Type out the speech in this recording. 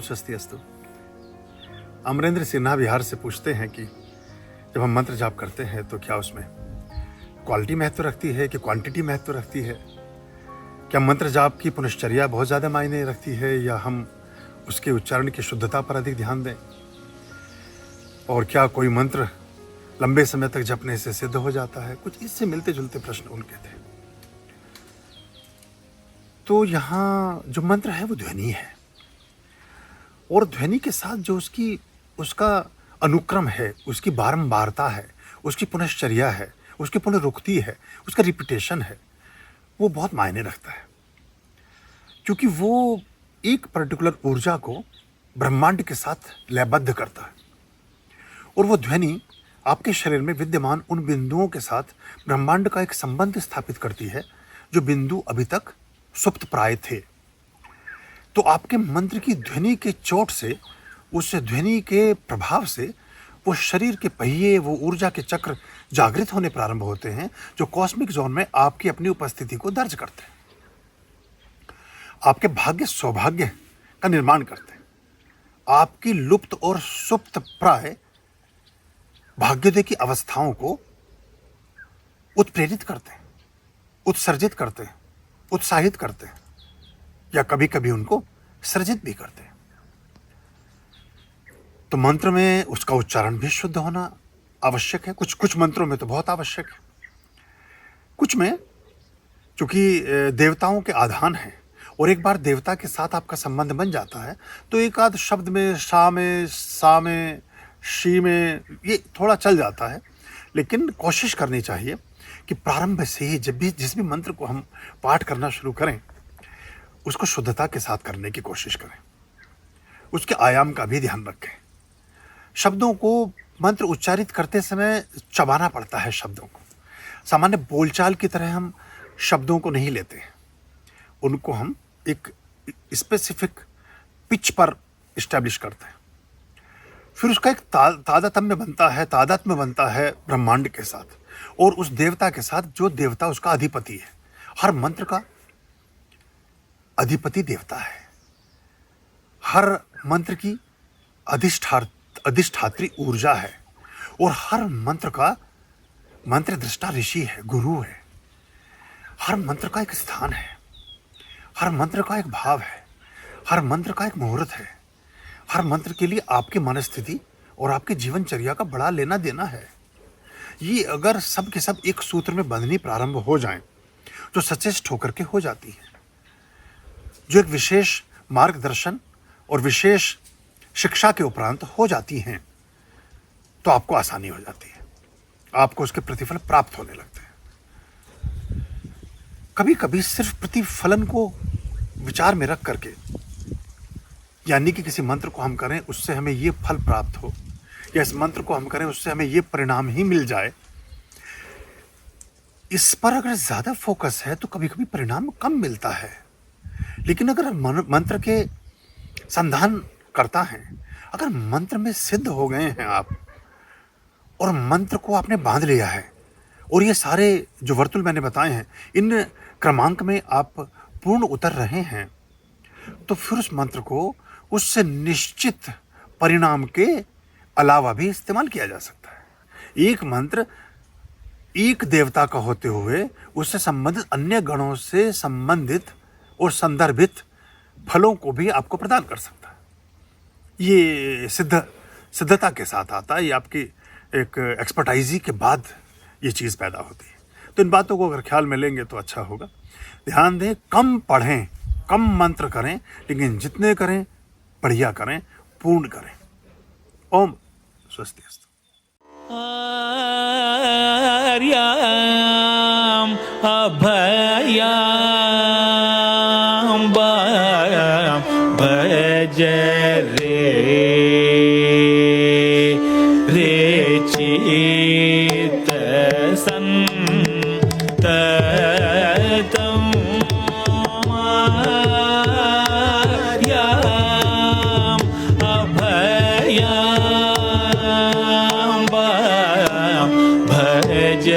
स्वस्तिअस्तु। अमरेंद्र सिन्हा बिहार से पूछते हैं कि जब हम मंत्र जाप करते हैं तो क्या उसमें क्वालिटी महत्व रखती है कि क्वांटिटी महत्व रखती है? क्या मंत्र जाप की पुनश्चर्या बहुत ज़्यादा मायने रखती है या हम उसके उच्चारण की शुद्धता पर अधिक ध्यान दें? और क्या कोई मंत्र लंबे समय तक जपने से सिद्ध हो जाता है? कुछ इससे मिलते जुलते प्रश्न उनके थे। तो यहाँ जो मंत्र है वो ध्वनि है, और ध्वनि के साथ जो उसका अनुक्रम है, उसकी बारंबारता है, उसकी पुनश्चर्या है, उसकी पुनरुक्ति है, उसका रिपीटेशन है, वो बहुत मायने रखता है, क्योंकि वो एक पर्टिकुलर ऊर्जा को ब्रह्मांड के साथ लयबद्ध करता है। और वो ध्वनि आपके शरीर में विद्यमान उन बिंदुओं के साथ ब्रह्मांड का एक संबंध स्थापित करती है जो बिंदु अभी तक सुप्त प्राय थे। तो आपके मंत्र की ध्वनि के चोट से, उस ध्वनि के प्रभाव से वो शरीर के पहिए, वो ऊर्जा के चक्र जागृत होने प्रारंभ होते हैं, जो कॉस्मिक जोन में आपकी अपनी उपस्थिति को दर्ज करते हैं, आपके भाग्य सौभाग्य का निर्माण करते हैं, आपकी लुप्त और सुप्त प्राय भाग्योदय की अवस्थाओं को उत्प्रेरित करते हैं, उत्सर्जित करते हैं, उत्साहित करते हैं, या कभी कभी उनको सृजित भी करते हैं। तो मंत्र में उसका उच्चारण भी शुद्ध होना आवश्यक है। कुछ मंत्रों में तो बहुत आवश्यक है। कुछ में चूंकि देवताओं के आधान है और एक बार देवता के साथ आपका संबंध बन जाता है तो एक आध शब्द में शा में, सा में, शी में ये थोड़ा चल जाता है, लेकिन कोशिश करनी चाहिए कि प्रारंभ से ही जब भी जिस भी मंत्र को हम पाठ करना शुरू करें उसको शुद्धता के साथ करने की कोशिश करें, उसके आयाम का भी ध्यान रखें। शब्दों को मंत्र उच्चारित करते समय चबाना पड़ता है। शब्दों को सामान्य बोलचाल की तरह हम शब्दों को नहीं लेते हैं, उनको हम एक स्पेसिफिक पिच पर इस्टेब्लिश करते हैं। फिर उसका एक तादात्म्य बनता है ब्रह्मांड के साथ और उस देवता के साथ जो देवता उसका अधिपति है। हर मंत्र का अधिपति देवता है, हर मंत्र की अधिष्ठात्री ऊर्जा है, और हर मंत्र का मंत्र दृष्टा ऋषि है, गुरु है। हर मंत्र का एक स्थान है, हर मंत्र का एक भाव है, हर मंत्र का एक मुहूर्त है। हर मंत्र के लिए आपकी मनस्थिति और आपके जीवनचर्या का बड़ा लेना देना है। ये अगर सब के सब एक सूत्र में बंधनी प्रारंभ हो जाएं, जो सचेष्ट होकर के हो जाती है, जो एक विशेष मार्गदर्शन और विशेष शिक्षा के उपरांत हो जाती हैं, तो आपको आसानी हो जाती है, आपको उसके प्रतिफल प्राप्त होने लगते हैं। कभी कभी सिर्फ प्रतिफलन को विचार में रख करके, यानी कि किसी मंत्र को हम करें उससे हमें ये फल प्राप्त हो, या इस मंत्र को हम करें उससे हमें ये परिणाम ही मिल जाए, इस पर अगर ज्यादा फोकस है तो कभी कभी परिणाम कम मिलता है। लेकिन अगर मंत्र के संधान करता है, अगर मंत्र में सिद्ध हो गए हैं आप और मंत्र को आपने बांध लिया है और ये सारे जो वर्तुल मैंने बताए हैं इन क्रमांक में आप पूर्ण उतर रहे हैं, तो फिर उस मंत्र को उससे निश्चित परिणाम के अलावा भी इस्तेमाल किया जा सकता है। एक मंत्र एक देवता का होते हुए उससे संबंधित अन्य गणों से संबंधित और संदर्भित फलों को भी आपको प्रदान कर सकता है। ये सिद्धता के साथ आता है, ये आपकी एक एक्सपर्टाइजी के बाद ये चीज़ पैदा होती है। तो इन बातों को अगर ख्याल में लेंगे तो अच्छा होगा। ध्यान दें, कम पढ़ें, कम मंत्र करें, लेकिन जितने करें बढ़िया करें, पूर्ण करें। ओम स्वस्तिअस्तु। आर्याम अभयाम भज रे चित संततम आर्याम अभयाम भज